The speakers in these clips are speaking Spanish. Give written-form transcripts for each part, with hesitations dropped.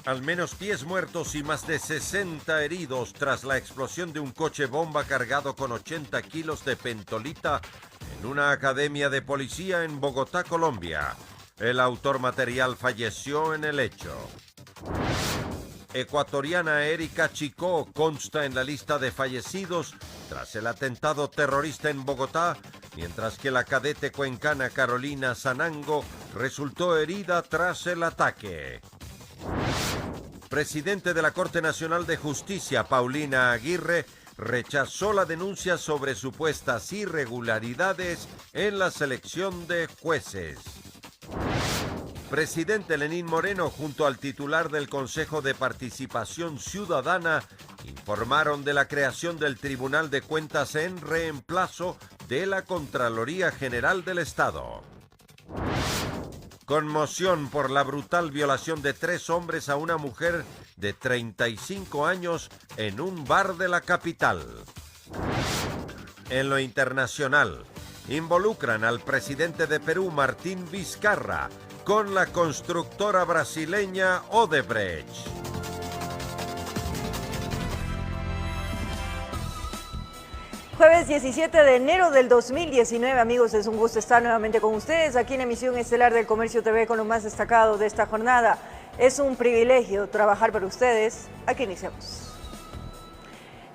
Al menos 10 muertos y más de 60 heridos tras la explosión de un coche bomba cargado con 80 kilos de pentolita en una academia de policía en Bogotá, Colombia. El autor material falleció en el hecho. Ecuatoriana Erika Chicó consta en la lista de fallecidos tras el atentado terrorista en Bogotá, mientras que la cadete cuencana Carolina Sanango resultó herida tras el ataque. Presidente de la Corte Nacional de Justicia, Paulina Aguirre, rechazó la denuncia sobre supuestas irregularidades en la selección de jueces. Presidente Lenín Moreno, junto al titular del Consejo de Participación Ciudadana, informaron de la creación del Tribunal de Cuentas en reemplazo de la Contraloría General del Estado. Conmoción por la brutal violación de 3 hombres a una mujer de 35 años en un bar de la capital. En lo internacional, involucran al presidente de Perú, Martín Vizcarra, con la constructora brasileña Odebrecht. Jueves 17 de enero del 2019, amigos, es un gusto estar nuevamente con ustedes aquí en Emisión Estelar del Comercio TV con lo más destacado de esta jornada. Es un privilegio trabajar para ustedes. Aquí iniciamos.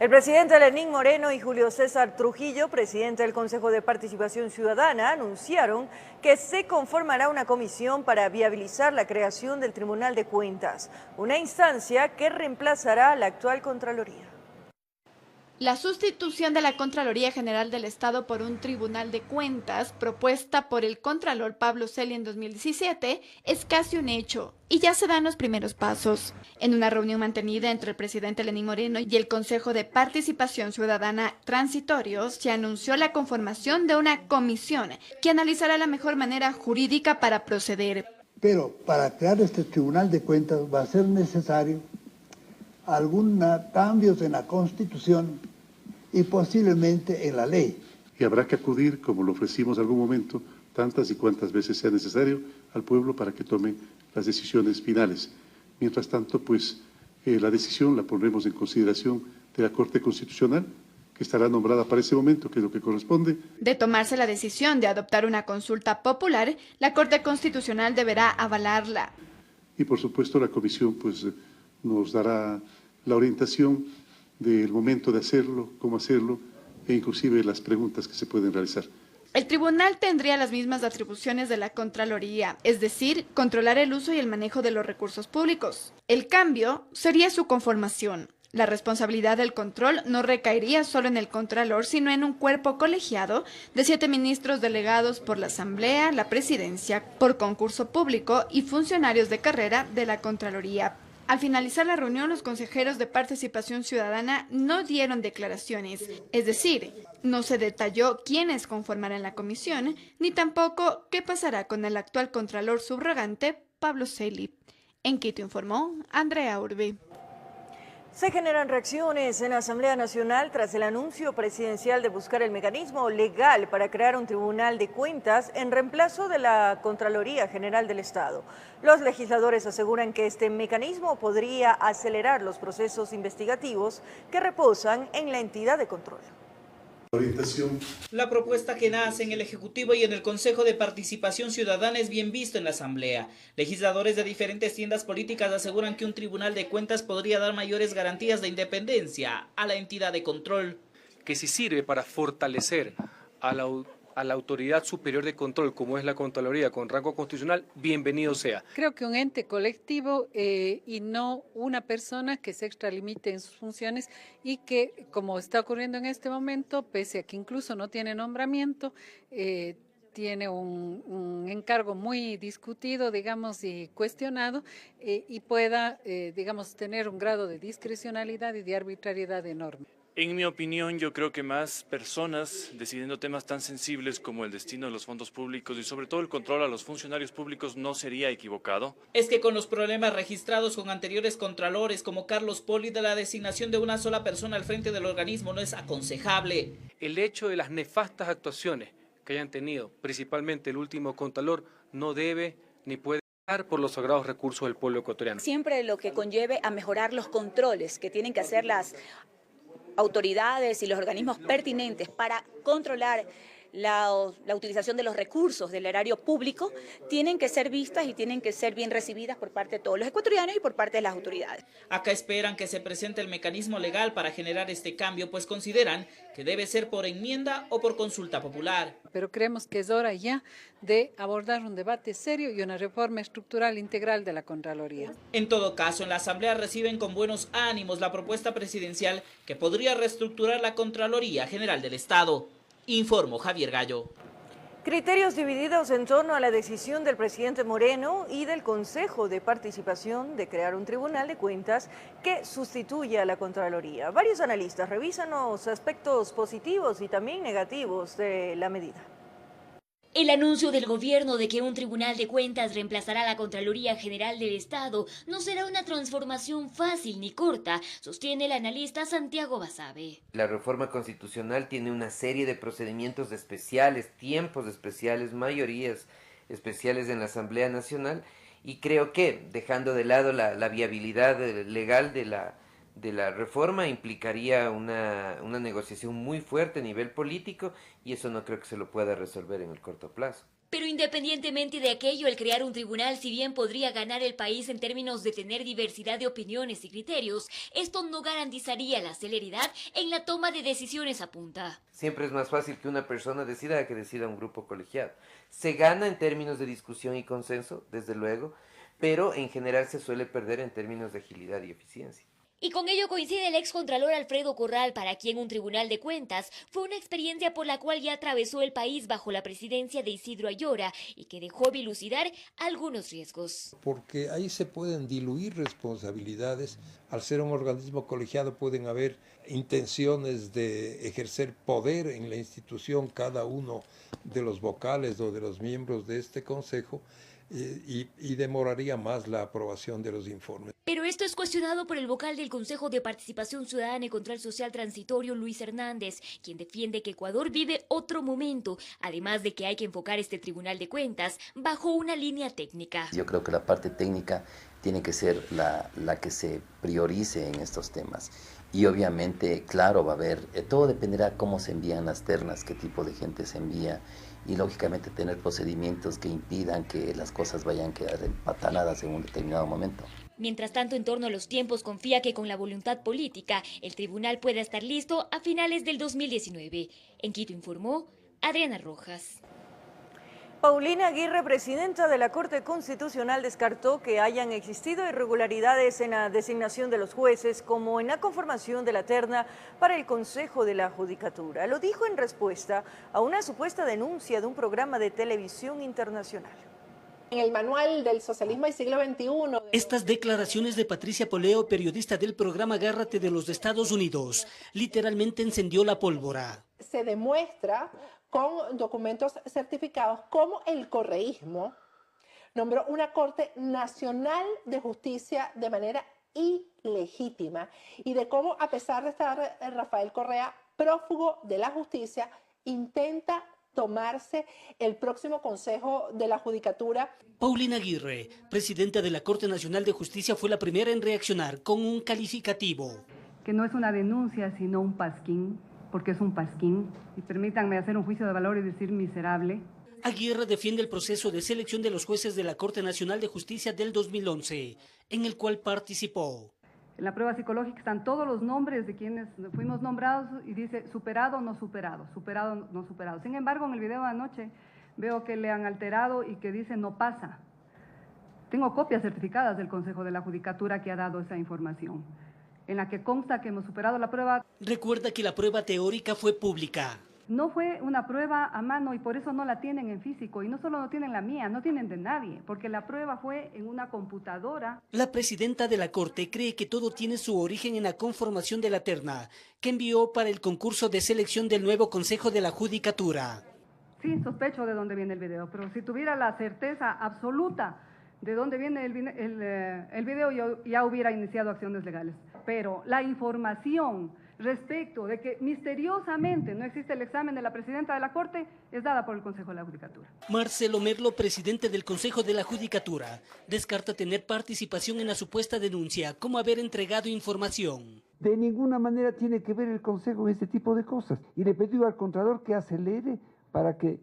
El presidente Lenín Moreno y Julio César Trujillo, presidente del Consejo de Participación Ciudadana, anunciaron que se conformará una comisión para viabilizar la creación del Tribunal de Cuentas, una instancia que reemplazará a la actual Contraloría. La sustitución de la Contraloría General del Estado por un Tribunal de Cuentas, propuesta por el Contralor Pablo Celia en 2017, es casi un hecho y ya se dan los primeros pasos. En una reunión mantenida entre el presidente Lenín Moreno y el Consejo de Participación Ciudadana transitorio, se anunció la conformación de una comisión que analizará la mejor manera jurídica para proceder. Pero para crear este Tribunal de Cuentas va a ser necesario algunos cambios en la Constitución y posiblemente en la ley. Y habrá que acudir, como lo ofrecimos en algún momento, tantas y cuantas veces sea necesario, al pueblo para que tome las decisiones finales. Mientras tanto, pues, la decisión la pondremos en consideración de la Corte Constitucional, que estará nombrada para ese momento, que es lo que corresponde. De tomarse la decisión de adoptar una consulta popular, la Corte Constitucional deberá avalarla. Y, por supuesto, la Comisión, pues, nos dará la orientación del momento de hacerlo, cómo hacerlo, e inclusive las preguntas que se pueden realizar. El tribunal tendría las mismas atribuciones de la Contraloría, es decir, controlar el uso y el manejo de los recursos públicos. El cambio sería su conformación. La responsabilidad del control no recaería solo en el Contralor, sino en un cuerpo colegiado de 7 ministros delegados por la Asamblea, la Presidencia, por concurso público y funcionarios de carrera de la Contraloría. Al finalizar la reunión, los consejeros de Participación Ciudadana no dieron declaraciones, es decir, no se detalló quiénes conformarán la comisión, ni tampoco qué pasará con el actual Contralor subrogante, Pablo Celia. En Quito informó Andrea Urbi. Se generan reacciones en la Asamblea Nacional tras el anuncio presidencial de buscar el mecanismo legal para crear un tribunal de cuentas en reemplazo de la Contraloría General del Estado. Los legisladores aseguran que este mecanismo podría acelerar los procesos investigativos que reposan en la entidad de control. La propuesta que nace en el Ejecutivo y en el Consejo de Participación Ciudadana es bien visto en la Asamblea. Legisladores de diferentes tiendas políticas aseguran que un tribunal de cuentas podría dar mayores garantías de independencia a la entidad de control. Que si sirve para fortalecer a la autoridad superior de control, como es la Contraloría con rango constitucional, bienvenido sea. Creo que un ente colectivo y no una persona que se extralimite en sus funciones y que, como está ocurriendo en este momento, pese a que incluso no tiene nombramiento, tiene un encargo muy discutido, digamos, y cuestionado, y pueda, digamos, tener un grado de discrecionalidad y de arbitrariedad enorme. En mi opinión, yo creo que más personas decidiendo temas tan sensibles como el destino de los fondos públicos y sobre todo el control a los funcionarios públicos no sería equivocado. Es que con los problemas registrados con anteriores contralores como Carlos Poli, la designación de una sola persona al frente del organismo no es aconsejable. El hecho de las nefastas actuaciones que hayan tenido, principalmente el último contralor, no debe ni puede por los sagrados recursos del pueblo ecuatoriano. Siempre lo que conlleve a mejorar los controles que tienen que hacer las autoridades y los organismos pertinentes para controlar la utilización de los recursos del erario público, tienen que ser vistas y tienen que ser bien recibidas por parte de todos los ecuatorianos y por parte de las autoridades. Acá esperan que se presente el mecanismo legal para generar este cambio, pues consideran que debe ser por enmienda o por consulta popular. Pero creemos que es hora ya de abordar un debate serio y una reforma estructural integral de la Contraloría. En todo caso, en la Asamblea reciben con buenos ánimos la propuesta presidencial que podría reestructurar la Contraloría General del Estado. Informó Javier Gallo. Criterios divididos en torno a la decisión del presidente Moreno y del Consejo de Participación de crear un tribunal de cuentas que sustituya a la Contraloría. Varios analistas revisan los aspectos positivos y también negativos de la medida. El anuncio del gobierno de que un tribunal de cuentas reemplazará a la Contraloría General del Estado no será una transformación fácil ni corta, sostiene el analista Santiago Basabe. La reforma constitucional tiene una serie de procedimientos especiales, tiempos especiales, mayorías especiales en la Asamblea Nacional, y creo que, dejando de lado la viabilidad legal de la reforma, implicaría una negociación muy fuerte a nivel político, y eso no creo que se lo pueda resolver en el corto plazo. Pero independientemente de aquello, el crear un tribunal, si bien podría ganar el país en términos de tener diversidad de opiniones y criterios, esto no garantizaría la celeridad en la toma de decisiones, apunta. Siempre es más fácil que una persona decida que decida un grupo colegiado. Se gana en términos de discusión y consenso, desde luego, pero en general se suele perder en términos de agilidad y eficiencia. Y con ello coincide el excontralor Alfredo Corral, para quien un tribunal de cuentas fue una experiencia por la cual ya atravesó el país bajo la presidencia de Isidro Ayora y que dejó dilucidar algunos riesgos. Porque ahí se pueden diluir responsabilidades. Al ser un organismo colegiado pueden haber intenciones de ejercer poder en la institución cada uno de los vocales o de los miembros de este consejo, y demoraría más la aprobación de los informes. Pero esto es cuestionado por el vocal del Consejo de Participación Ciudadana y Control Social Transitorio, Luis Hernández, quien defiende que Ecuador vive otro momento, además de que hay que enfocar este Tribunal de Cuentas bajo una línea técnica. Yo creo que la parte técnica tiene que ser la que se priorice en estos temas. Y obviamente, claro, va a haber, todo dependerá cómo se envían las ternas, qué tipo de gente se envía, y lógicamente tener procedimientos que impidan que las cosas vayan a quedar empatanadas en un determinado momento. Mientras tanto, en torno a los tiempos, confía que con la voluntad política, el tribunal pueda estar listo a finales del 2019. En Quito informó Adriana Rojas. Paulina Aguirre, presidenta de la Corte Constitucional, descartó que hayan existido irregularidades en la designación de los jueces como en la conformación de la terna para el Consejo de la Judicatura. Lo dijo en respuesta a una supuesta denuncia de un programa de televisión internacional. En el manual del socialismo del siglo XXI. Estas declaraciones de Patricia Poleo, periodista del programa Agárrate de los Estados Unidos, literalmente encendió la pólvora. Se demuestra con documentos certificados cómo el correísmo nombró una Corte Nacional de Justicia de manera ilegítima, y de cómo, a pesar de estar Rafael Correa prófugo de la justicia, intenta tomarse el próximo Consejo de la Judicatura. Paulina Aguirre, presidenta de la Corte Nacional de Justicia, fue la primera en reaccionar con un calificativo. Que no es una denuncia, sino un pasquín, porque es un pasquín, y permítanme hacer un juicio de valor y decir miserable. Aguirre defiende el proceso de selección de los jueces de la Corte Nacional de Justicia del 2011, en el cual participó. En la prueba psicológica están todos los nombres de quienes fuimos nombrados y dice superado, no superado, superado, no superado. Sin embargo, en el video de anoche veo que le han alterado y que dice no pasa. Tengo copias certificadas del Consejo de la Judicatura que ha dado esa información, en la que consta que hemos superado la prueba. Recuerda que la prueba teórica fue pública. No fue una prueba a mano y por eso no la tienen en físico. Y no solo no tienen la mía, no tienen de nadie, porque la prueba fue en una computadora. La presidenta de la Corte cree que todo tiene su origen en la conformación de la terna, que envió para el concurso de selección del nuevo Consejo de la Judicatura. Sí, sospecho de dónde viene el video, pero si tuviera la certeza absoluta de dónde viene el video, yo ya hubiera iniciado acciones legales. Pero la información respecto de que misteriosamente no existe el examen de la presidenta de la Corte es dada por el Consejo de la Judicatura. Marcelo Merlo, presidente del Consejo de la Judicatura, descarta tener participación en la supuesta denuncia, como haber entregado información. De ninguna manera tiene que ver el Consejo en este tipo de cosas. Y le pidió al Contralor que acelere para que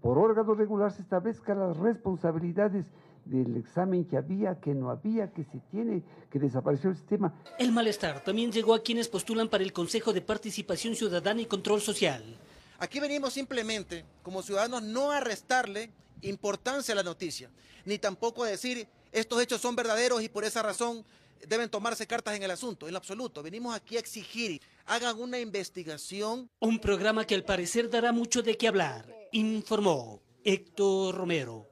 por órgano regular se establezcan las responsabilidades del examen que había, que no había, que se tiene, que desapareció el sistema. El malestar también llegó a quienes postulan para el Consejo de Participación Ciudadana y Control Social. Aquí venimos simplemente, como ciudadanos, no a restarle importancia a la noticia, ni tampoco a decir estos hechos son verdaderos y por esa razón deben tomarse cartas en el asunto, en lo absoluto. Venimos aquí a exigir, hagan una investigación. Un programa que al parecer dará mucho de qué hablar, informó Héctor Romero.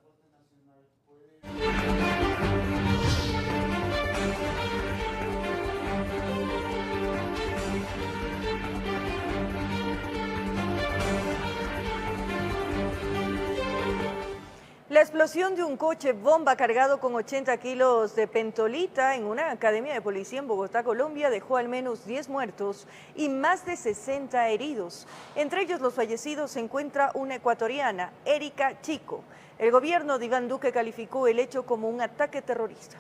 La explosión de un coche bomba cargado con 80 kilos de pentolita en una academia de policía en Bogotá, Colombia, dejó al menos 10 muertos y más de 60 heridos. Entre ellos los fallecidos se encuentra una ecuatoriana, Erika Chico. El gobierno de Iván Duque calificó el hecho como un ataque terrorista.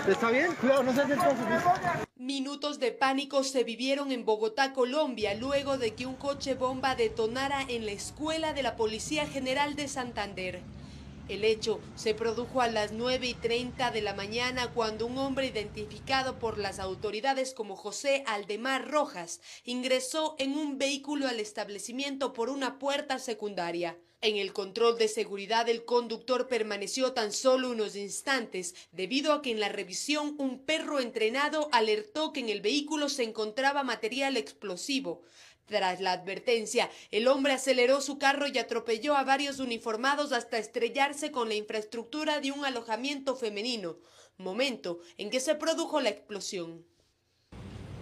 ¿Está bien? Cuidado, no se acerquen. Minutos de pánico se vivieron en Bogotá, Colombia, luego de que un coche bomba detonara en la escuela de la Policía General de Santander. El hecho se produjo a las 9:30 de la mañana cuando un hombre identificado por las autoridades como José Aldemar Rojas ingresó en un vehículo al establecimiento por una puerta secundaria. En el control de seguridad, el conductor permaneció tan solo unos instantes debido a que en la revisión un perro entrenado alertó que en el vehículo se encontraba material explosivo. Tras la advertencia, el hombre aceleró su carro y atropelló a varios uniformados hasta estrellarse con la infraestructura de un alojamiento femenino, momento en que se produjo la explosión.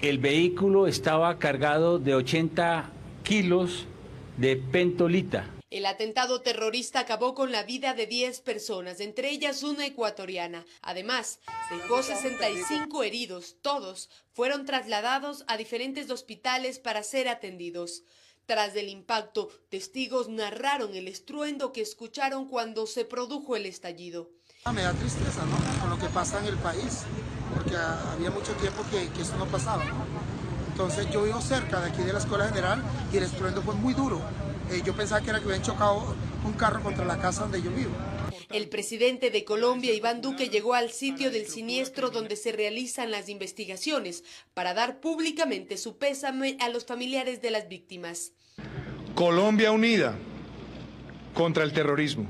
El vehículo estaba cargado de 80 kilos de pentolita. El atentado terrorista acabó con la vida de 10 personas, entre ellas una ecuatoriana. Además, dejó 65 heridos. Todos fueron trasladados a diferentes hospitales para ser atendidos. Tras el impacto, testigos narraron el estruendo que escucharon cuando se produjo el estallido. Me da tristeza, ¿no?, con lo que pasa en el país, porque había mucho tiempo que eso no pasaba, ¿no? Entonces yo vivo cerca de aquí de la Escuela General y el estruendo fue muy duro. Yo pensaba que era que habían chocado un carro contra la casa donde yo vivo. El presidente de Colombia, Iván Duque, llegó al sitio del siniestro donde se realizan las investigaciones para dar públicamente su pésame a los familiares de las víctimas. Colombia unida contra el terrorismo.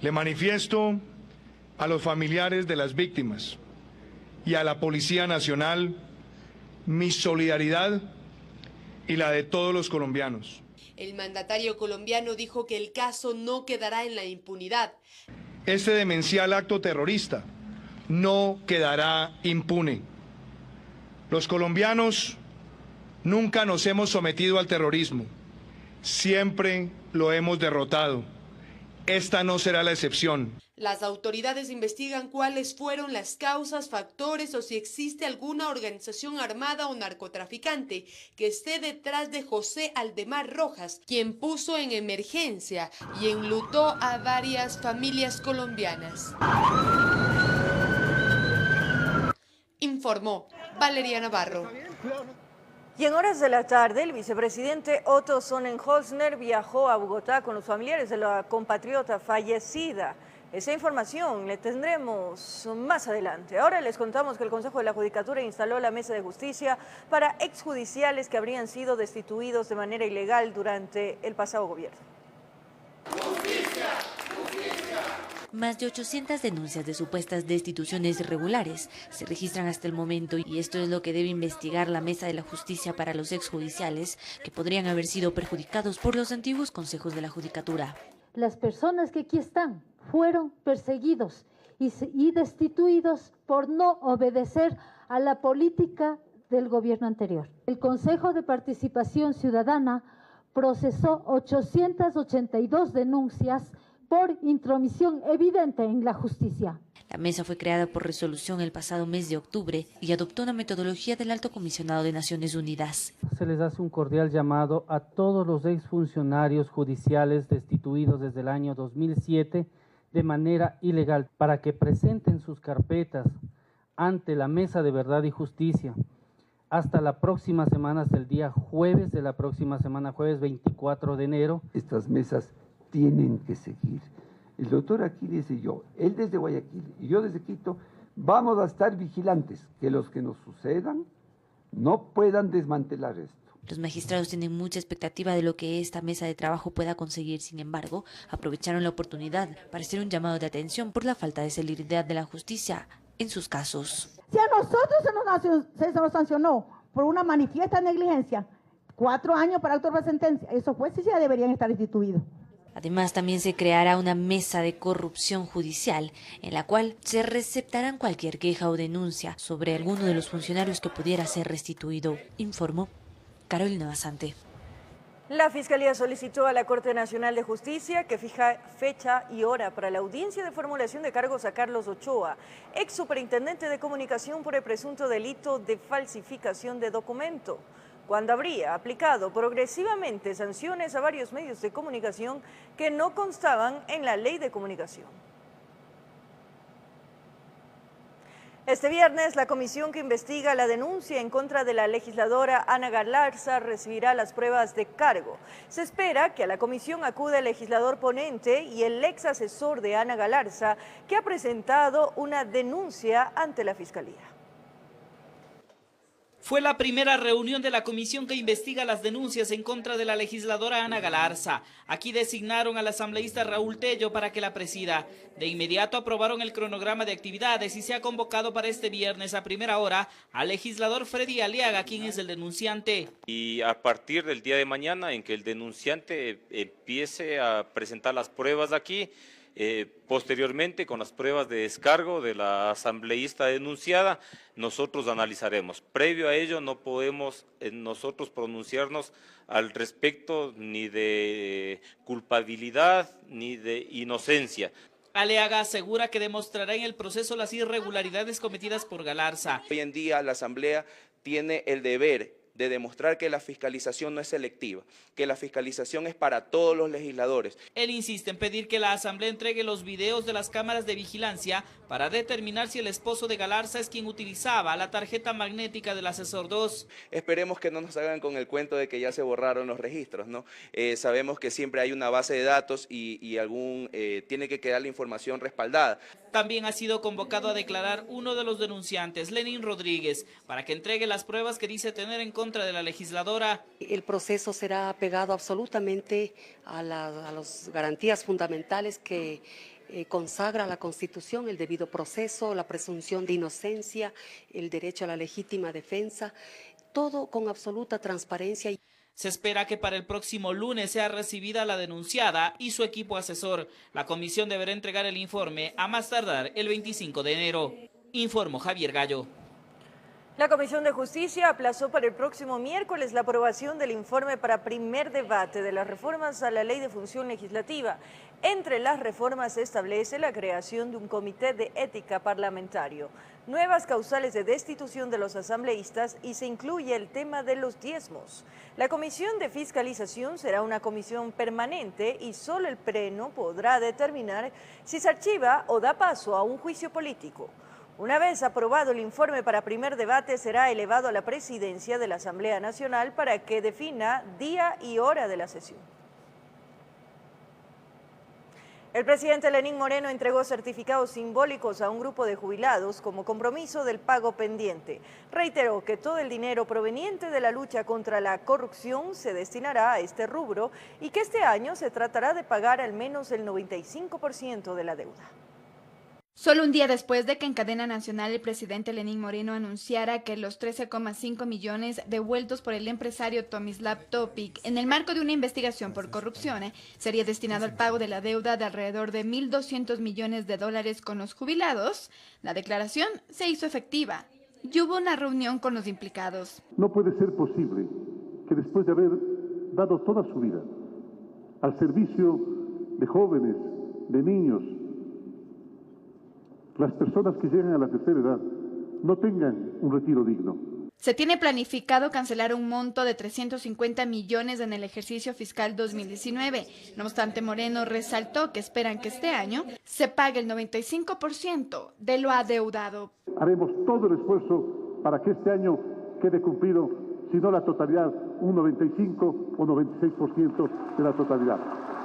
Le manifiesto a los familiares de las víctimas y a la Policía Nacional mi solidaridad y la de todos los colombianos. El mandatario colombiano dijo que el caso no quedará en la impunidad. Este demencial acto terrorista no quedará impune. Los colombianos nunca nos hemos sometido al terrorismo. Siempre lo hemos derrotado. Esta no será la excepción. Las autoridades investigan cuáles fueron las causas, factores o si existe alguna organización armada o narcotraficante que esté detrás de José Aldemar Rojas, quien puso en emergencia y enlutó a varias familias colombianas. Informó Valeria Navarro. Y en horas de la tarde, el vicepresidente Otto Sonnenholzner viajó a Bogotá con los familiares de la compatriota fallecida. Esa información le tendremos más adelante. Ahora les contamos que el Consejo de la Judicatura instaló la Mesa de Justicia para exjudiciales que habrían sido destituidos de manera ilegal durante el pasado gobierno. ¡Justicia! ¡Justicia! Más de 800 denuncias de supuestas destituciones irregulares se registran hasta el momento y esto es lo que debe investigar la Mesa de la Justicia para los exjudiciales que podrían haber sido perjudicados por los antiguos consejos de la Judicatura. Las personas que aquí están fueron perseguidos y destituidos por no obedecer a la política del gobierno anterior. El Consejo de Participación Ciudadana procesó 882 denuncias por intromisión evidente en la justicia. La mesa fue creada por resolución el pasado mes de octubre y adoptó una metodología del Alto Comisionado de Naciones Unidas. Se les hace un cordial llamado a todos los exfuncionarios judiciales destituidos desde el año 2007 de manera ilegal para que presenten sus carpetas ante la Mesa de Verdad y Justicia hasta la próxima semana, hasta el día jueves de la próxima semana, jueves 24 de enero. Estas mesas tienen que seguir. El doctor Aquiles y yo, él desde Guayaquil y yo desde Quito, vamos a estar vigilantes que los que nos sucedan no puedan desmantelar esto. Los magistrados tienen mucha expectativa de lo que esta mesa de trabajo pueda conseguir. Sin embargo, aprovecharon la oportunidad para hacer un llamado de atención por la falta de celeridad de la justicia en sus casos. Si a nosotros se nos sancionó por una manifiesta negligencia, 4 años para autor de sentencia, esos jueces ya deberían estar instituidos. Además, también se creará una mesa de corrupción judicial en la cual se receptarán cualquier queja o denuncia sobre alguno de los funcionarios que pudiera ser restituido, informó Carolina Basante. La Fiscalía solicitó a la Corte Nacional de Justicia que fija fecha y hora para la audiencia de formulación de cargos a Carlos Ochoa, ex superintendente de comunicación por el presunto delito de falsificación de documento, cuando habría aplicado progresivamente sanciones a varios medios de comunicación que no constaban en la Ley de Comunicación. Este viernes, la comisión que investiga la denuncia en contra de la legisladora Ana Galarza recibirá las pruebas de cargo. Se espera que a la comisión acude el legislador ponente y el ex asesor de Ana Galarza, que ha presentado una denuncia ante la Fiscalía. Fue la primera reunión de la comisión que investiga las denuncias en contra de la legisladora Ana Galarza. Aquí designaron al asambleísta Raúl Tello para que la presida. De inmediato aprobaron el cronograma de actividades y se ha convocado para este viernes a primera hora al legislador Freddy Aliaga, quien es el denunciante. Y a partir del día de mañana en que el denunciante empiece a presentar las pruebas aquí, posteriormente con las pruebas de descargo de la asambleísta denunciada, nosotros analizaremos. Previo a ello no podemos nosotros pronunciarnos al respecto ni de culpabilidad ni de inocencia. Aliaga asegura que demostrará en el proceso las irregularidades cometidas por Galarza. Hoy en día la Asamblea tiene el deber de demostrar que la fiscalización no es selectiva, que la fiscalización es para todos los legisladores. Él insiste en pedir que la Asamblea entregue los videos de las cámaras de vigilancia para determinar si el esposo de Galarza es quien utilizaba la tarjeta magnética del asesor 2. Esperemos que no nos hagan con el cuento de que ya se borraron los registros, ¿no? Sabemos que siempre hay una base de datos y tiene que quedar la información respaldada. También ha sido convocado a declarar uno de los denunciantes, Lenin Rodríguez, para que entregue las pruebas que dice tener en contra de la legisladora. El proceso será apegado absolutamente a las garantías fundamentales que consagra la Constitución, el debido proceso, la presunción de inocencia, el derecho a la legítima defensa, todo con absoluta transparencia. Se espera que para el próximo lunes sea recibida la denunciada y su equipo asesor. La comisión deberá entregar el informe a más tardar el 25 de enero. Informó Javier Gallo. La Comisión de Justicia aplazó para el próximo miércoles la aprobación del informe para primer debate de las reformas a la Ley de Función Legislativa. Entre las reformas se establece la creación de un comité de ética parlamentario, nuevas causales de destitución de los asambleístas y se incluye el tema de los diezmos. La Comisión de Fiscalización será una comisión permanente y solo el Pleno podrá determinar si se archiva o da paso a un juicio político. Una vez aprobado el informe para primer debate, será elevado a la presidencia de la Asamblea Nacional para que defina día y hora de la sesión. El presidente Lenín Moreno entregó certificados simbólicos a un grupo de jubilados como compromiso del pago pendiente. Reiteró que todo el dinero proveniente de la lucha contra la corrupción se destinará a este rubro y que este año se tratará de pagar al menos el 95% de la deuda. Solo un día después de que en cadena nacional el presidente Lenín Moreno anunciara que los 13,5 millones devueltos por el empresario Tomislav Topic en el marco de una investigación por corrupción sería destinado al pago de la deuda de alrededor de $1.200 millones con los jubilados, la declaración se hizo efectiva y hubo una reunión con los implicados. No puede ser posible que después de haber dado toda su vida al servicio de jóvenes, de niños, las personas que llegan a la tercera edad no tengan un retiro digno. Se tiene planificado cancelar un monto de 350 millones en el ejercicio fiscal 2019. No obstante, Moreno resaltó que esperan que este año se pague el 95% de lo adeudado. Haremos todo el esfuerzo para que este año quede cumplido, si no la totalidad, un 95 o 96% de la totalidad.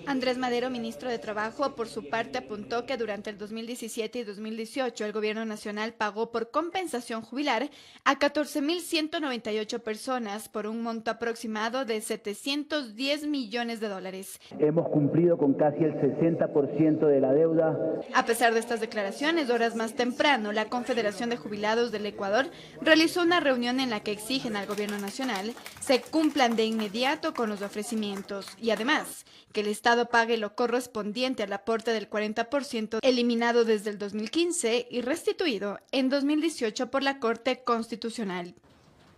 Andrés Madero, ministro de Trabajo, por su parte apuntó que durante el 2017 y 2018 el gobierno nacional pagó por compensación jubilar a 14.198 personas por un monto aproximado de 710 millones de dólares. Hemos cumplido con casi el 60% de la deuda. A pesar de estas declaraciones, horas más temprano, la Confederación de Jubilados del Ecuador realizó una reunión en la que exigen al gobierno nacional se cumplan de inmediato con los ofrecimientos y además que el Estado pague lo correspondiente al aporte del 40% eliminado desde el 2015 y restituido en 2018 por la Corte Constitucional.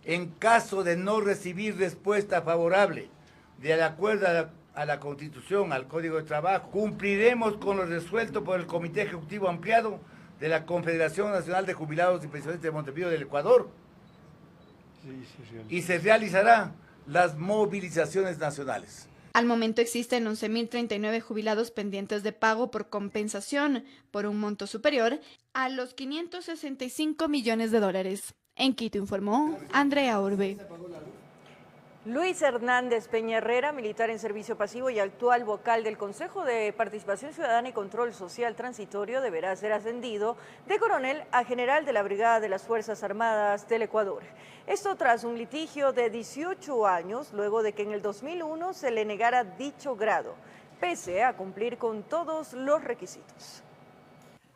En caso de no recibir respuesta favorable de acuerdo a la Constitución, al Código de Trabajo, cumpliremos con lo resuelto por el Comité Ejecutivo Ampliado de la Confederación Nacional de Jubilados y Pensionistas de Montevideo del Ecuador y se realizarán las movilizaciones nacionales. Al momento existen 11.039 jubilados pendientes de pago por compensación por un monto superior a los 565 millones de dólares. En Quito informó Andrea Orbe. Luis Hernández Peña Herrera, militar en servicio pasivo y actual vocal del Consejo de Participación Ciudadana y Control Social Transitorio, deberá ser ascendido de coronel a general de la Brigada de las Fuerzas Armadas del Ecuador. Esto tras un litigio de 18 años, luego de que en el 2001 se le negara dicho grado, pese a cumplir con todos los requisitos.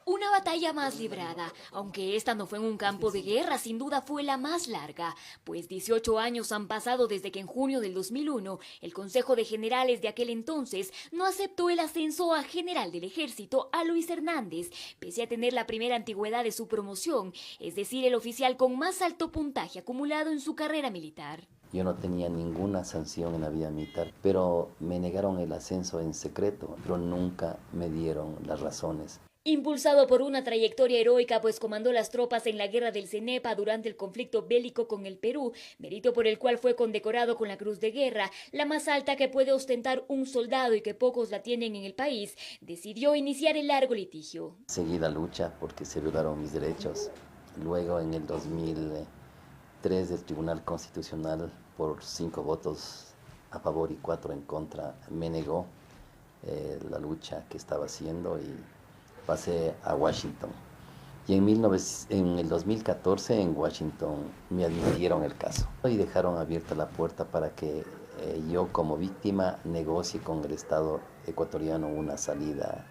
Una batalla más librada, aunque esta no fue en un campo de guerra, sin duda fue la más larga, pues 18 años han pasado desde que en junio del 2001 el Consejo de Generales de aquel entonces no aceptó el ascenso a general del Ejército a Luis Hernández, pese a tener la primera antigüedad de su promoción, es decir, el oficial con más alto puntaje acumulado en su carrera militar. Yo no tenía ninguna sanción en la vida militar, pero me negaron el ascenso en secreto, pero nunca me dieron las razones. Impulsado por una trayectoria heroica, pues comandó las tropas en la guerra del Cenepa durante el conflicto bélico con el Perú, mérito por el cual fue condecorado con la Cruz de Guerra, la más alta que puede ostentar un soldado y que pocos la tienen en el país, decidió iniciar el largo litigio. Seguí la lucha porque se violaron mis derechos. Luego, en el 2003, el Tribunal Constitucional, por 5 votos a favor y 4 en contra, me negó la lucha que estaba haciendo y pasé a Washington. Y en el 2014 en Washington me admitieron el caso y dejaron abierta la puerta para que yo como víctima negocie con el Estado ecuatoriano una salida,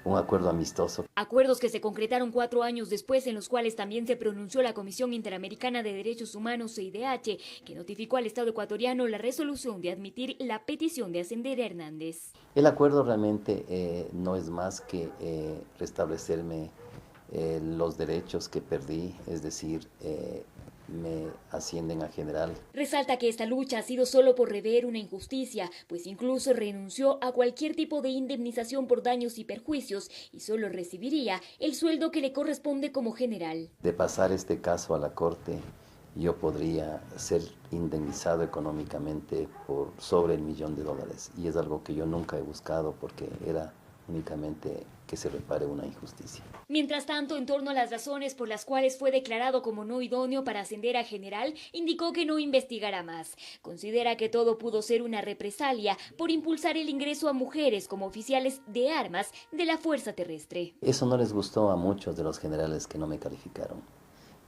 un acuerdo amistoso. Acuerdos que se concretaron 4 años después, en los cuales también se pronunció la Comisión Interamericana de Derechos Humanos, CIDH, que notificó al Estado ecuatoriano la resolución de admitir la petición de ascender a Hernández. El acuerdo realmente no es más que restablecerme los derechos que perdí, es decir, me ascienden a general. Resalta que esta lucha ha sido solo por rever una injusticia, pues incluso renunció a cualquier tipo de indemnización por daños y perjuicios y solo recibiría el sueldo que le corresponde como general. De pasar este caso a la Corte, yo podría ser indemnizado económicamente por sobre $1 millón y es algo que yo nunca he buscado porque era únicamente que se repare una injusticia. Mientras tanto, en torno a las razones por las cuales fue declarado como no idóneo para ascender a general, indicó que no investigará más. Considera que todo pudo ser una represalia por impulsar el ingreso a mujeres como oficiales de armas de la Fuerza Terrestre. Eso no les gustó a muchos de los generales que no me calificaron.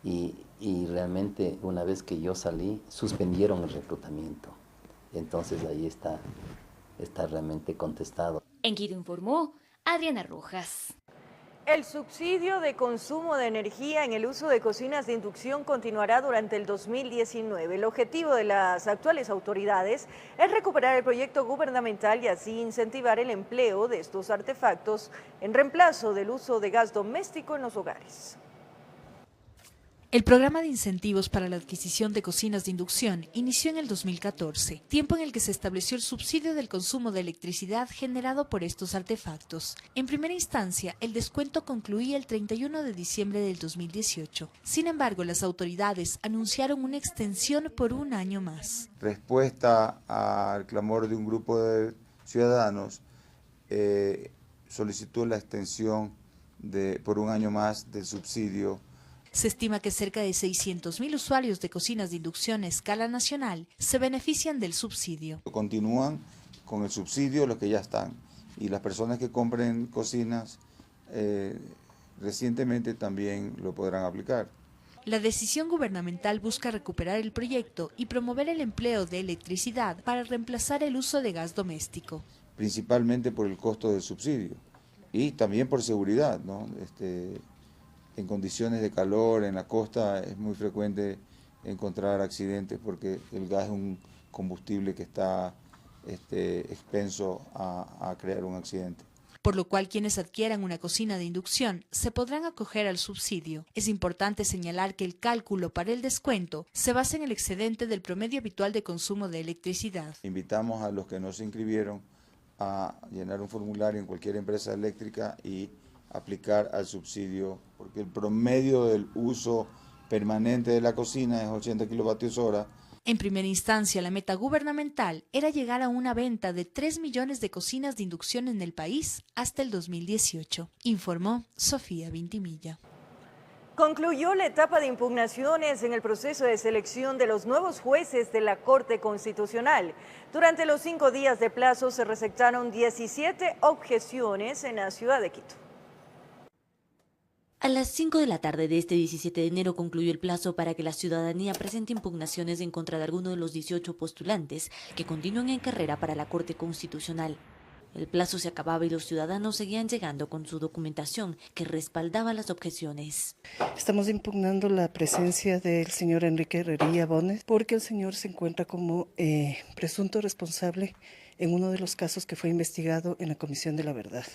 Y realmente una vez que yo salí, suspendieron el reclutamiento. Entonces ahí está realmente contestado. En Quito informó Adriana Rojas. El subsidio de consumo de energía en el uso de cocinas de inducción continuará durante el 2019. El objetivo de las actuales autoridades es recuperar el proyecto gubernamental y así incentivar el empleo de estos artefactos en reemplazo del uso de gas doméstico en los hogares. El programa de incentivos para la adquisición de cocinas de inducción inició en el 2014, tiempo en el que se estableció el subsidio del consumo de electricidad generado por estos artefactos. En primera instancia, el descuento concluía el 31 de diciembre del 2018. Sin embargo, las autoridades anunciaron una extensión por un año más. Respuesta al clamor de un grupo de ciudadanos, solicitó la extensión por un año más del subsidio. Se estima que cerca de 600.000 usuarios de cocinas de inducción a escala nacional se benefician del subsidio. Continúan con el subsidio los que ya están, y las personas que compren cocinas recientemente también lo podrán aplicar. La decisión gubernamental busca recuperar el proyecto y promover el empleo de electricidad para reemplazar el uso de gas doméstico. Principalmente por el costo del subsidio y también por seguridad, ¿no? En condiciones de calor en la costa es muy frecuente encontrar accidentes porque el gas es un combustible que está expenso a crear un accidente. Por lo cual quienes adquieran una cocina de inducción se podrán acoger al subsidio. Es importante señalar que el cálculo para el descuento se basa en el excedente del promedio habitual de consumo de electricidad. Invitamos a los que no se inscribieron a llenar un formulario en cualquier empresa eléctrica y aplicar al subsidio, porque el promedio del uso permanente de la cocina es 80 kilovatios hora. En primera instancia, la meta gubernamental era llegar a una venta de 3 millones de cocinas de inducción en el país hasta el 2018, informó Sofía Vintimilla. Concluyó la etapa de impugnaciones en el proceso de selección de los nuevos jueces de la Corte Constitucional. Durante los 5 días de plazo se receptaron 17 objeciones en la ciudad de Quito. A las 5 de la tarde de este 17 de enero concluyó el plazo para que la ciudadanía presente impugnaciones en contra de alguno de los 18 postulantes que continúan en carrera para la Corte Constitucional. El plazo se acababa y los ciudadanos seguían llegando con su documentación que respaldaba las objeciones. Estamos impugnando la presencia del señor Enrique Herrería Bones porque el señor se encuentra como presunto responsable en uno de los casos que fue investigado en la Comisión de la Verdad.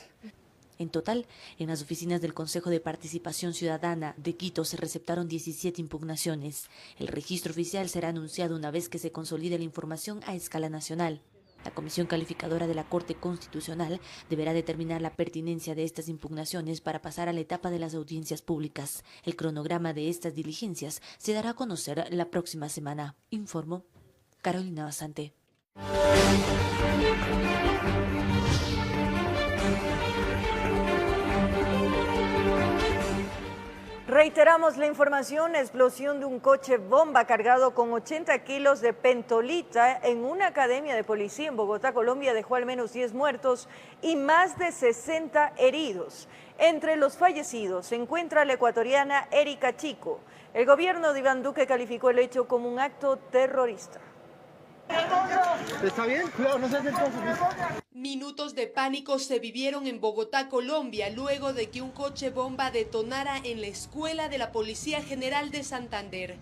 En total, en las oficinas del Consejo de Participación Ciudadana de Quito se receptaron 17 impugnaciones. El registro oficial será anunciado una vez que se consolide la información a escala nacional. La Comisión Calificadora de la Corte Constitucional deberá determinar la pertinencia de estas impugnaciones para pasar a la etapa de las audiencias públicas. El cronograma de estas diligencias se dará a conocer la próxima semana, informó Carolina Basante. Reiteramos la información: explosión de un coche bomba cargado con 80 kilos de pentolita en una academia de policía en Bogotá, Colombia, dejó al menos 10 muertos y más de 60 heridos. Entre los fallecidos se encuentra la ecuatoriana Erika Chico. El gobierno de Iván Duque calificó el hecho como un acto terrorista. ¿Está bien? Cuidado, no se acerquen. Minutos de pánico se vivieron en Bogotá, Colombia, luego de que un coche bomba detonara en la escuela de la Policía General de Santander.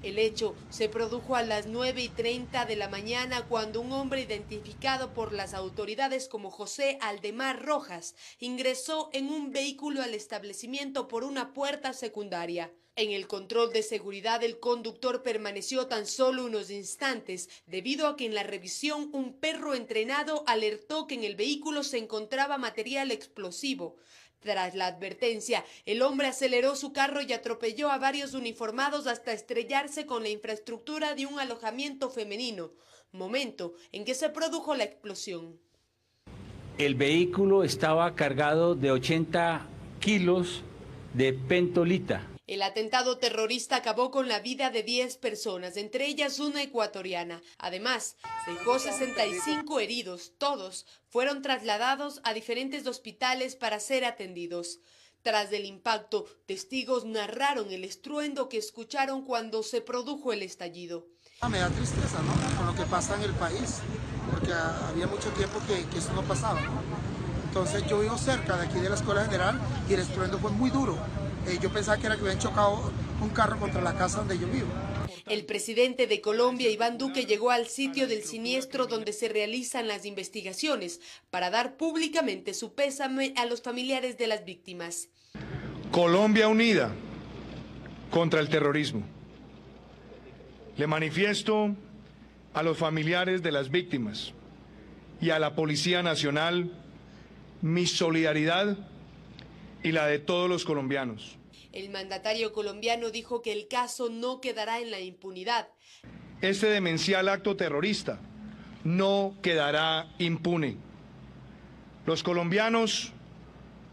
El hecho se produjo a las 9:30 de la mañana cuando un hombre identificado por las autoridades como José Aldemar Rojas ingresó en un vehículo al establecimiento por una puerta secundaria. En el control de seguridad, el conductor permaneció tan solo unos instantes debido a que en la revisión un perro entrenado alertó que en el vehículo se encontraba material explosivo. Tras la advertencia, el hombre aceleró su carro y atropelló a varios uniformados hasta estrellarse con la infraestructura de un alojamiento femenino, momento en que se produjo la explosión. El vehículo estaba cargado de 80 kilos de pentolita. El atentado terrorista acabó con la vida de 10 personas, entre ellas una ecuatoriana. Además, dejó 65 heridos. Todos fueron trasladados a diferentes hospitales para ser atendidos. Tras el impacto, testigos narraron el estruendo que escucharon cuando se produjo el estallido. Me da tristeza, ¿no?, con lo que pasa en el país, porque había mucho tiempo que eso no pasaba, ¿no? Entonces yo vivo cerca de aquí de la Escuela General y el estruendo fue muy duro. Yo pensaba que era que habían chocado un carro contra la casa donde yo vivo. El presidente de Colombia, Iván Duque, llegó al sitio del siniestro donde se realizan las investigaciones para dar públicamente su pésame a los familiares de las víctimas. Colombia unida contra el terrorismo. Le manifiesto a los familiares de las víctimas y a la Policía Nacional mi solidaridad y la de todos los colombianos. El mandatario colombiano dijo que el caso no quedará en la impunidad. Este demencial acto terrorista no quedará impune. Los colombianos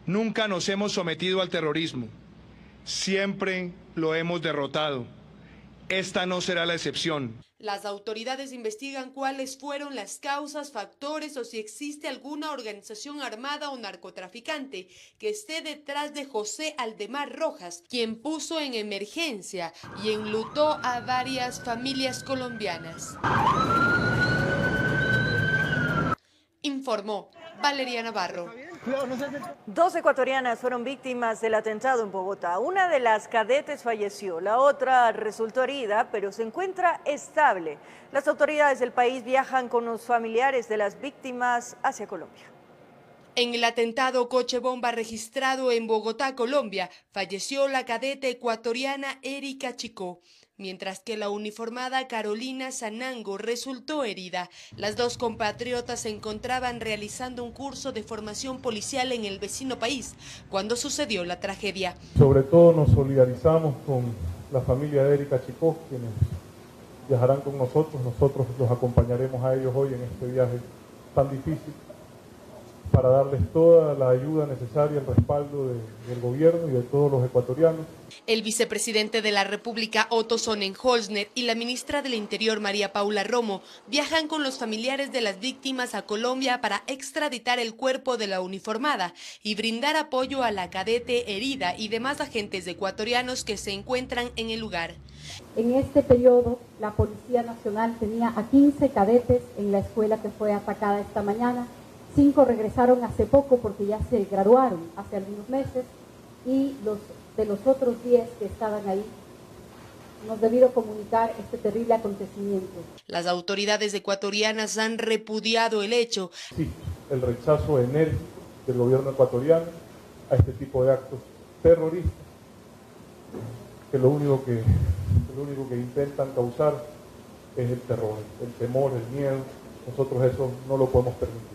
nunca nos hemos sometido al terrorismo, siempre lo hemos derrotado. Esta no será la excepción. Las autoridades investigan cuáles fueron las causas, factores o si existe alguna organización armada o narcotraficante que esté detrás de José Aldemar Rojas, quien puso en emergencia y enlutó a varias familias colombianas. Informó Valeria Navarro. 2 ecuatorianas fueron víctimas del atentado en Bogotá. Una de las cadetes falleció, la otra resultó herida, pero se encuentra estable. Las autoridades del país viajan con los familiares de las víctimas hacia Colombia. En el atentado coche bomba registrado en Bogotá, Colombia, falleció la cadete ecuatoriana Erika Chicó, mientras que la uniformada Carolina Sanango resultó herida. Las dos compatriotas se encontraban realizando un curso de formación policial en el vecino país cuando sucedió la tragedia. Sobre todo nos solidarizamos con la familia de Erika Chicó, quienes viajarán con nosotros. Nosotros los acompañaremos a ellos hoy en este viaje tan difícil, para darles toda la ayuda necesaria, el respaldo del gobierno y de todos los ecuatorianos. El vicepresidente de la República, Otto Sonnenholzner, y la ministra del Interior, María Paula Romo, viajan con los familiares de las víctimas a Colombia para extraditar el cuerpo de la uniformada y brindar apoyo a la cadete herida y demás agentes ecuatorianos que se encuentran en el lugar. En este periodo, la Policía Nacional tenía a 15 cadetes en la escuela que fue atacada esta mañana. 5 regresaron hace poco porque ya se graduaron hace algunos meses y de los otros 10 que estaban ahí nos debieron comunicar este terrible acontecimiento. Las autoridades ecuatorianas han repudiado el hecho. Sí, el rechazo enérgico del gobierno ecuatoriano a este tipo de actos terroristas, que lo único que intentan causar es el terror, el temor, el miedo. Nosotros eso no lo podemos permitir.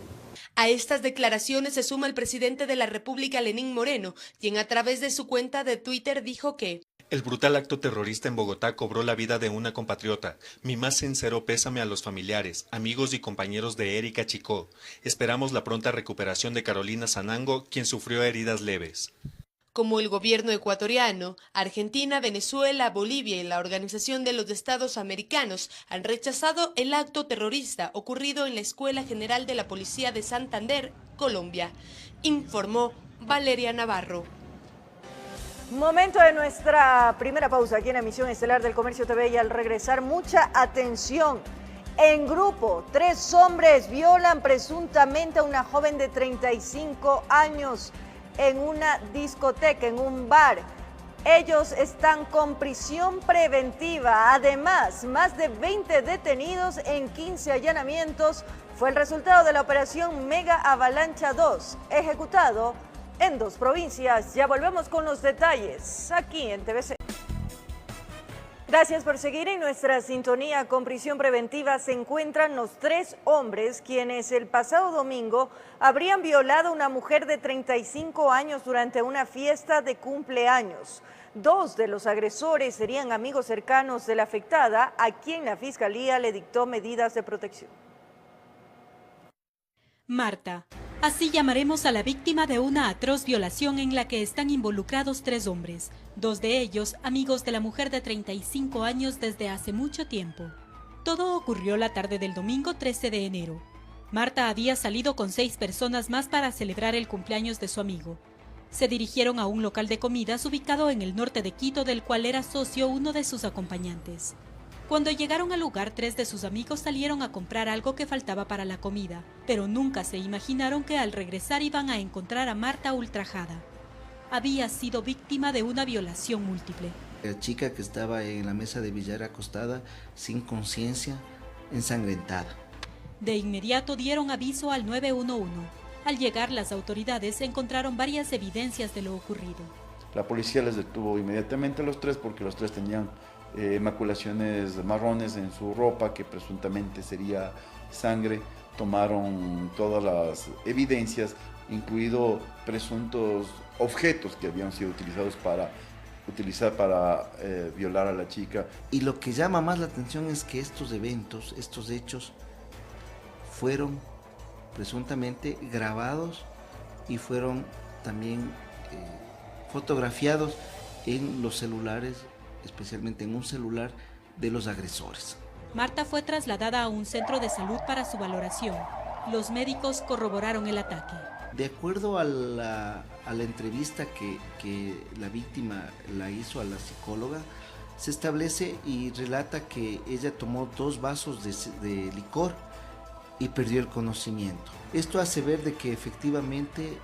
A estas declaraciones se suma el presidente de la República, Lenín Moreno, quien a través de su cuenta de Twitter dijo que el brutal acto terrorista en Bogotá cobró la vida de una compatriota. Mi más sincero pésame a los familiares, amigos y compañeros de Erika Chicó. Esperamos la pronta recuperación de Carolina Sanango, quien sufrió heridas leves. Como el gobierno ecuatoriano, Argentina, Venezuela, Bolivia y la Organización de los Estados Americanos han rechazado el acto terrorista ocurrido en la Escuela General de la Policía de Santander, Colombia, informó Valeria Navarro. Momento de nuestra primera pausa aquí en la emisión estelar del Comercio TV y al regresar, mucha atención. En grupo, 3 hombres violan presuntamente a una joven de 35 años. En una discoteca, en un bar. Ellos están con prisión preventiva. Además, más de 20 detenidos en 15 allanamientos fue el resultado de la operación Mega Avalancha 2, ejecutado en 2 provincias. Ya volvemos con los detalles aquí en TVC. Gracias por seguir en nuestra sintonía. Con prisión preventiva se encuentran los 3 hombres quienes el pasado domingo habrían violado a una mujer de 35 años durante una fiesta de cumpleaños. 2 de los agresores serían amigos cercanos de la afectada, a quien la Fiscalía le dictó medidas de protección. Marta. Así llamaremos a la víctima de una atroz violación en la que están involucrados 3 hombres, 2 de ellos amigos de la mujer de 35 años desde hace mucho tiempo. Todo ocurrió la tarde del domingo 13 de enero. Marta había salido con 6 personas más para celebrar el cumpleaños de su amigo. Se dirigieron a un local de comidas ubicado en el norte de Quito, del cual era socio uno de sus acompañantes. Cuando llegaron al lugar, 3 de sus amigos salieron a comprar algo que faltaba para la comida, pero nunca se imaginaron que al regresar iban a encontrar a Marta ultrajada. Había sido víctima de una violación múltiple. La chica que estaba en la mesa de billar acostada, sin conciencia, ensangrentada. De inmediato dieron aviso al 911. Al llegar, las autoridades encontraron varias evidencias de lo ocurrido. La policía les detuvo inmediatamente a los tres porque los tres tenían maculaciones marrones en su ropa que presuntamente sería sangre. Tomaron todas las evidencias, incluido presuntos objetos que habían sido utilizados para violar a la chica. Y lo que llama más la atención es que estos eventos, estos hechos, fueron presuntamente grabados y fueron también fotografiados en los celulares, especialmente en un celular de los agresores. Marta fue trasladada a un centro de salud para su valoración. Los médicos corroboraron el ataque. De acuerdo a la entrevista que la víctima la hizo a la psicóloga, se establece y relata que ella tomó 2 vasos de licor y perdió el conocimiento. Esto hace ver de que efectivamente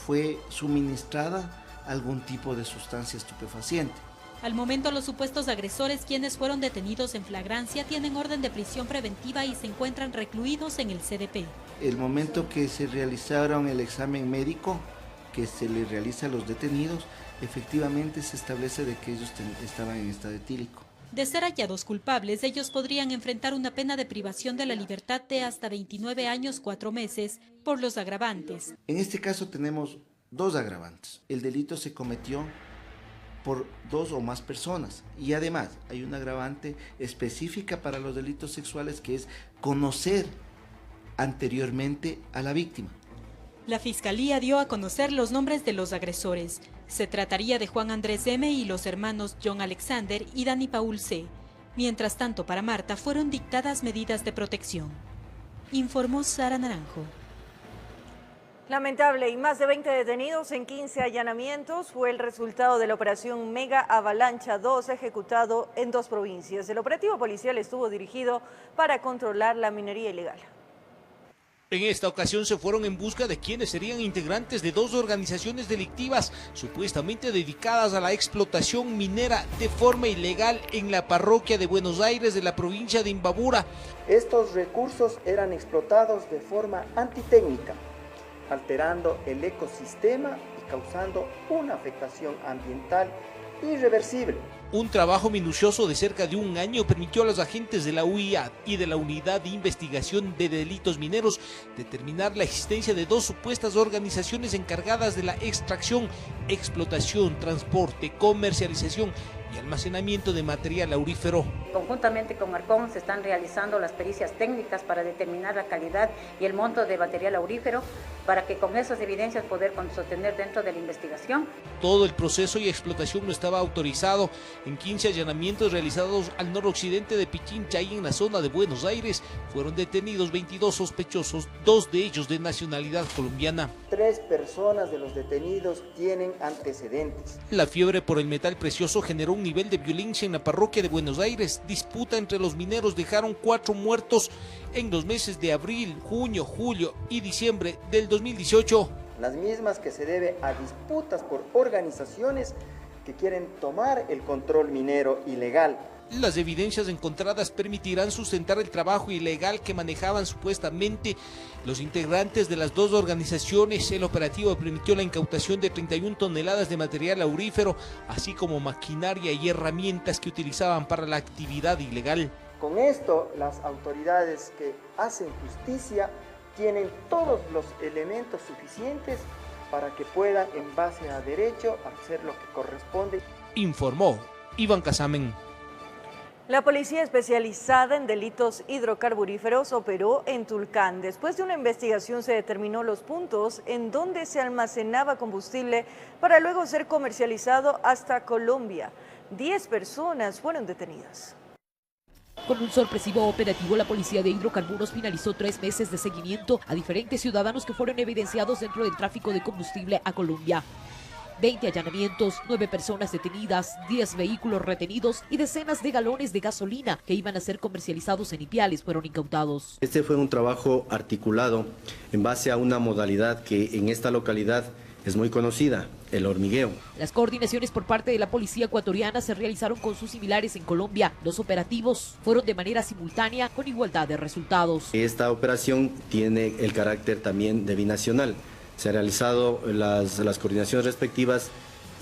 fue suministrada algún tipo de sustancia estupefaciente. Al momento, los supuestos agresores, quienes fueron detenidos en flagrancia, tienen orden de prisión preventiva y se encuentran recluidos en el CDP. El momento que se realizaron el examen médico que se le realiza a los detenidos, efectivamente se establece de que ellos estaban en estado etílico. De ser hallados culpables, ellos podrían enfrentar una pena de privación de la libertad de hasta 29 años 4 meses por los agravantes. En este caso tenemos 2 agravantes. El delito se cometió por 2 o más personas y además hay una agravante específica para los delitos sexuales que es conocer anteriormente a la víctima. La Fiscalía dio a conocer los nombres de los agresores. Se trataría de Juan Andrés M. y los hermanos John Alexander y Dani Paul C. Mientras tanto, para Marta fueron dictadas medidas de protección. Informó Sara Naranjo. Lamentable, y más de 20 detenidos en 15 allanamientos fue el resultado de la operación Mega Avalancha 2 ejecutado en 2 provincias. El operativo policial estuvo dirigido para controlar la minería ilegal. En esta ocasión se fueron en busca de quienes serían integrantes de 2 organizaciones delictivas supuestamente dedicadas a la explotación minera de forma ilegal en la parroquia de Buenos Aires de la provincia de Imbabura. Estos recursos eran explotados de forma antitécnica, alterando el ecosistema y causando una afectación ambiental irreversible. Un trabajo minucioso de cerca de 1 año permitió a los agentes de la UIA y de la Unidad de Investigación de Delitos Mineros determinar la existencia de 2 supuestas organizaciones encargadas de la extracción, explotación, transporte, comercialización y almacenamiento de material aurífero. Conjuntamente con Arcom se están realizando las pericias técnicas para determinar la calidad y el monto de material aurífero para que con esas evidencias poder sostener dentro de la investigación. Todo el proceso y explotación no estaba autorizado. En 15 allanamientos realizados al noroccidente de Pichinchay, en la zona de Buenos Aires, fueron detenidos 22 sospechosos, 2 de ellos de nacionalidad colombiana. 3 personas de los detenidos tienen antecedentes. La fiebre por el metal precioso generó un nivel de violencia en la parroquia de Buenos Aires. Disputa entre los mineros dejaron 4 muertos en los meses de abril, junio, julio y diciembre del 2018. Las mismas que se debe a disputas por organizaciones que quieren tomar el control minero ilegal. Las evidencias encontradas permitirán sustentar el trabajo ilegal que manejaban supuestamente los integrantes de las 2 organizaciones. El operativo permitió la incautación de 31 toneladas de material aurífero, así como maquinaria y herramientas que utilizaban para la actividad ilegal. Con esto, las autoridades que hacen justicia tienen todos los elementos suficientes para que puedan, en base a derecho, hacer lo que corresponde. Informó Iván Casamen. La policía especializada en delitos hidrocarburíferos operó en Tulcán. Después de una investigación se determinó los puntos en donde se almacenaba combustible para luego ser comercializado hasta Colombia. 10 personas fueron detenidas. Con un sorpresivo operativo, la Policía de Hidrocarburos finalizó 3 meses de seguimiento a diferentes ciudadanos que fueron evidenciados dentro del tráfico de combustible a Colombia. 20 allanamientos, 9 personas detenidas, 10 vehículos retenidos y decenas de galones de gasolina que iban a ser comercializados en Ipiales fueron incautados. Este fue un trabajo articulado en base a una modalidad que en esta localidad es muy conocida, el hormigueo. Las coordinaciones por parte de la policía ecuatoriana se realizaron con sus similares en Colombia. Los operativos fueron de manera simultánea con igualdad de resultados. Esta operación tiene el carácter también de binacional. Se han realizado las coordinaciones respectivas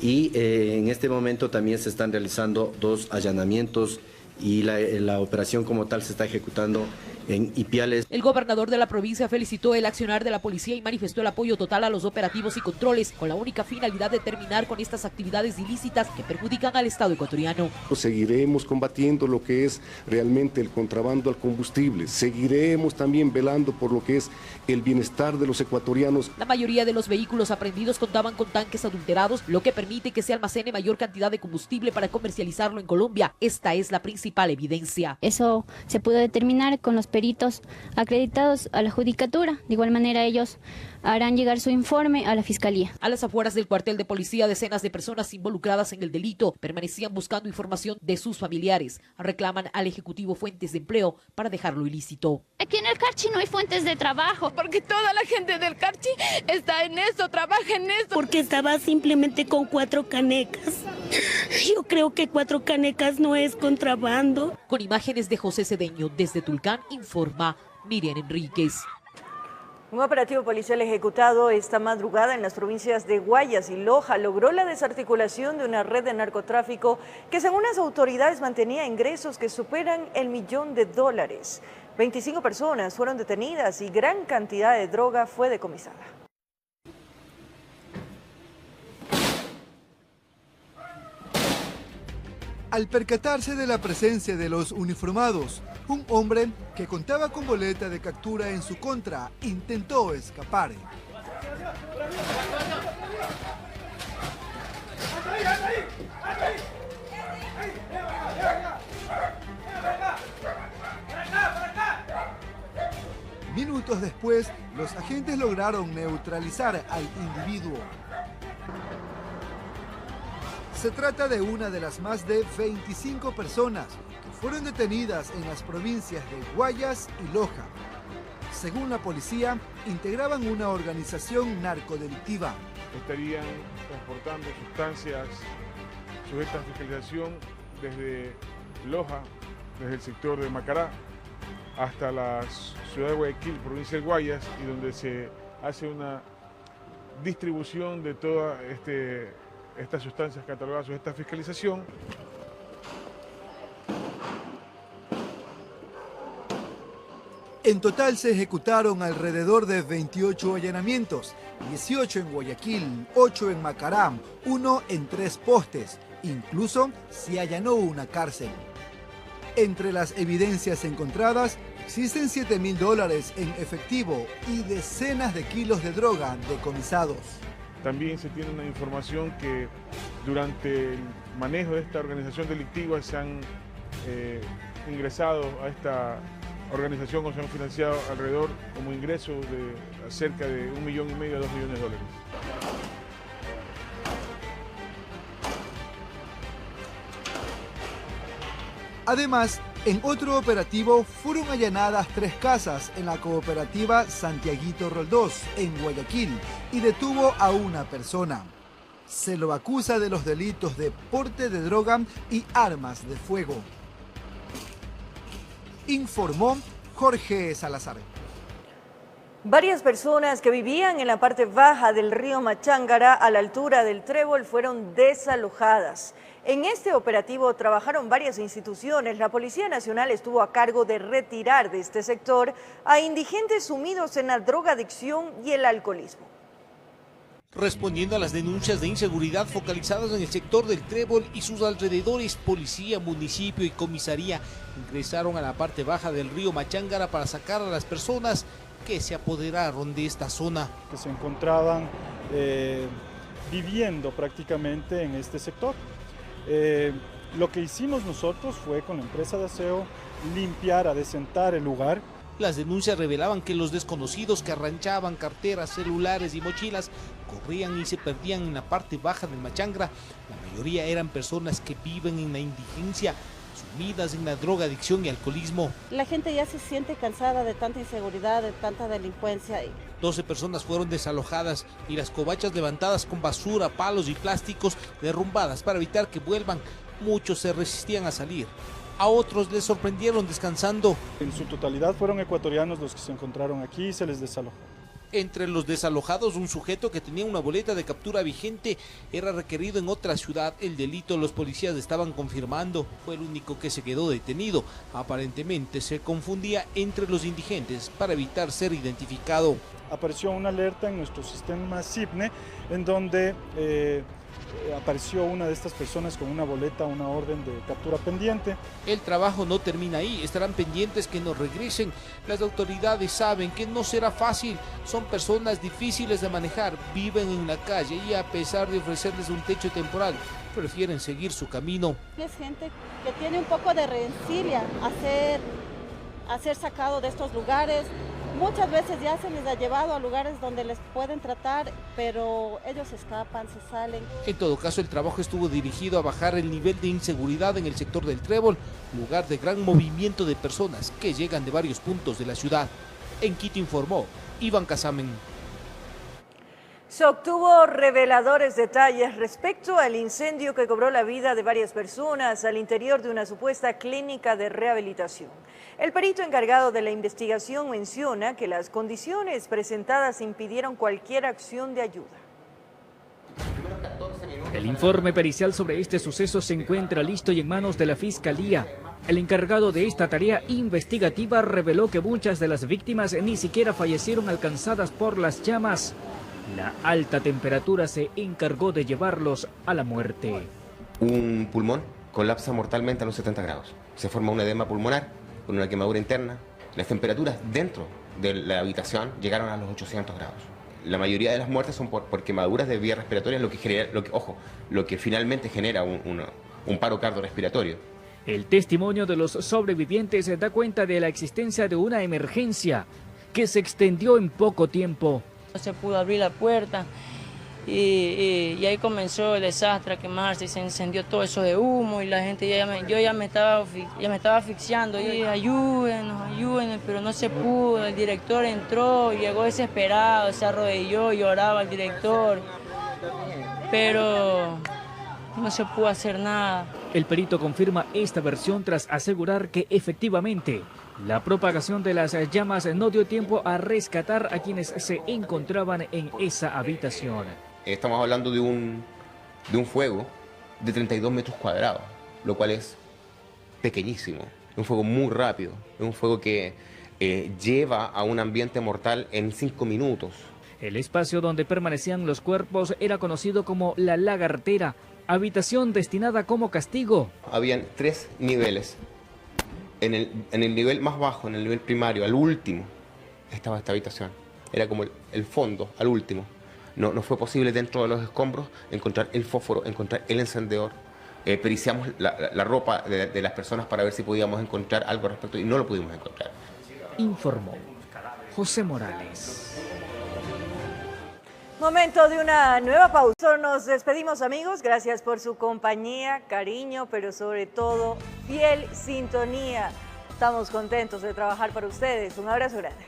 y en este momento también se están realizando 2 allanamientos y la operación como tal se está ejecutando en Ipiales. El gobernador de la provincia felicitó el accionar de la policía y manifestó el apoyo total a los operativos y controles, con la única finalidad de terminar con estas actividades ilícitas que perjudican al Estado ecuatoriano. Seguiremos combatiendo lo que es realmente el contrabando al combustible, seguiremos también velando por lo que es el bienestar de los ecuatorianos. La mayoría de los vehículos aprehendidos contaban con tanques adulterados, lo que permite que se almacene mayor cantidad de combustible para comercializarlo en Colombia. Esta es la principal evidencia. Eso se pudo determinar con los peritos acreditados a la judicatura. De igual manera ellos harán llegar su informe a la Fiscalía. A las afueras del cuartel de policía, decenas de personas involucradas en el delito permanecían buscando información de sus familiares. Reclaman al Ejecutivo fuentes de empleo para dejarlo ilícito. Aquí en el Carchi no hay fuentes de trabajo. Porque toda la gente del Carchi está en eso, trabaja en eso. Porque estaba simplemente con 4 canecas. Yo creo que 4 canecas no es contrabando. Con imágenes de José Cedeño desde Tulcán, informa Miriam Enríquez. Un operativo policial ejecutado esta madrugada en las provincias de Guayas y Loja logró la desarticulación de una red de narcotráfico que, según las autoridades, mantenía ingresos que superan el $1.000.000. 25 personas fueron detenidas y gran cantidad de droga fue decomisada. Al percatarse de la presencia de los uniformados, un hombre que contaba con boleta de captura en su contra intentó escapar. Minutos después, los agentes lograron neutralizar al individuo. Se trata de una de las más de 25 personas que fueron detenidas en las provincias de Guayas y Loja. Según la policía, integraban una organización narcodelictiva. Estarían transportando sustancias sujetas a fiscalización desde Loja, desde el sector de Macará, hasta la ciudad de Guayaquil, provincia de Guayas, y donde se hace una distribución de todas estas sustancias catalogadas o esta fiscalización. En total se ejecutaron alrededor de 28 allanamientos, 18 en Guayaquil, 8 en Macará, 1 en 3 postes. Incluso se allanó una cárcel. Entre las evidencias encontradas existen $7.000 en efectivo y decenas de kilos de droga decomisados. También se tiene una información que durante el manejo de esta organización delictiva se han ingresado a esta organización o se han financiado alrededor como ingreso de cerca de $1,5 millones a $2 millones. Además, en otro operativo fueron allanadas 3 casas en la cooperativa Santiaguito Roldós, en Guayaquil, y detuvo a una persona. Se lo acusa de los delitos de porte de droga y armas de fuego. Informó Jorge Salazar. Varias personas que vivían en la parte baja del río Machángara, a la altura del Trébol, fueron desalojadas. En este operativo trabajaron varias instituciones. La Policía Nacional estuvo a cargo de retirar de este sector a indigentes sumidos en la drogadicción y el alcoholismo. Respondiendo a las denuncias de inseguridad focalizadas en el sector del Trébol y sus alrededores, policía, municipio y comisaría ingresaron a la parte baja del río Machángara para sacar a las personas que se apoderaron de esta zona. Que se encontraban viviendo prácticamente en este sector. Lo que hicimos nosotros fue con la empresa de aseo limpiar, adecentar el lugar. Las denuncias revelaban que los desconocidos que arranchaban carteras, celulares y mochilas corrían y se perdían en la parte baja del Machángara. La mayoría eran personas que viven en la indigencia, sumidas en la drogadicción y alcoholismo. La gente ya se siente cansada de tanta inseguridad, de tanta delincuencia. 12 personas fueron desalojadas y las covachas levantadas con basura, palos y plásticos derrumbadas para evitar que vuelvan. Muchos se resistían a salir. A otros les sorprendieron descansando. En su totalidad fueron ecuatorianos los que se encontraron aquí y se les desalojó. Entre los desalojados, un sujeto que tenía una boleta de captura vigente era requerido en otra ciudad. El delito los policías estaban confirmando. Fue el único que se quedó detenido. Aparentemente se confundía entre los indigentes para evitar ser identificado. Apareció una alerta en nuestro sistema CIPNE en donde apareció una de estas personas con una boleta, una orden de captura pendiente. El trabajo no termina ahí, estarán pendientes que nos regresen. Las autoridades saben que no será fácil, son personas difíciles de manejar, viven en la calle y a pesar de ofrecerles un techo temporal, prefieren seguir su camino. Es gente que tiene un poco de rencilla a ser sacado de estos lugares. Muchas veces ya se les ha llevado a lugares donde les pueden tratar, pero ellos escapan, se salen. En todo caso, el trabajo estuvo dirigido a bajar el nivel de inseguridad en el sector del Trébol, lugar de gran movimiento de personas que llegan de varios puntos de la ciudad. En Quito informó Iván Casamen. Se obtuvo reveladores detalles respecto al incendio que cobró la vida de varias personas al interior de una supuesta clínica de rehabilitación. El perito encargado de la investigación menciona que las condiciones presentadas impidieron cualquier acción de ayuda. El informe pericial sobre este suceso se encuentra listo y en manos de la Fiscalía. El encargado de esta tarea investigativa reveló que muchas de las víctimas ni siquiera fallecieron alcanzadas por las llamas. La alta temperatura se encargó de llevarlos a la muerte. Un pulmón colapsa mortalmente a los 70 grados. Se forma un edema pulmonar con una quemadura interna. Las temperaturas dentro de la habitación llegaron a los 800 grados. La mayoría de las muertes son por quemaduras de vías respiratorias, lo que finalmente genera un paro cardiorrespiratorio. El testimonio de los sobrevivientes da cuenta de la existencia de una emergencia que se extendió en poco tiempo. No se pudo abrir la puerta y ahí comenzó el desastre a quemarse y se encendió todo eso de humo y la gente yo ya me estaba asfixiando y ayúdenos, pero no se pudo. El director entró, llegó desesperado, se arrodilló, lloraba el director, pero no se pudo hacer nada. El perito confirma esta versión tras asegurar que efectivamente la propagación de las llamas no dio tiempo a rescatar a quienes se encontraban en esa habitación. Estamos hablando de un fuego de 32 metros cuadrados, lo cual es pequeñísimo. Es un fuego muy rápido, es un fuego que lleva a un ambiente mortal en 5 minutos. El espacio donde permanecían los cuerpos era conocido como la lagartera, habitación destinada como castigo. Habían 3 niveles. En el nivel más bajo, en el nivel primario, al último, estaba esta habitación. Era como el fondo, al último. No fue posible dentro de los escombros encontrar el fósforo, encontrar el encendedor. Periciamos la ropa de las personas para ver si podíamos encontrar algo al respecto y no lo pudimos encontrar. Informó José Morales. Momento de una nueva pausa. Nos despedimos, amigos. Gracias por su compañía, cariño, pero sobre todo fiel sintonía. Estamos contentos de trabajar para ustedes. Un abrazo grande.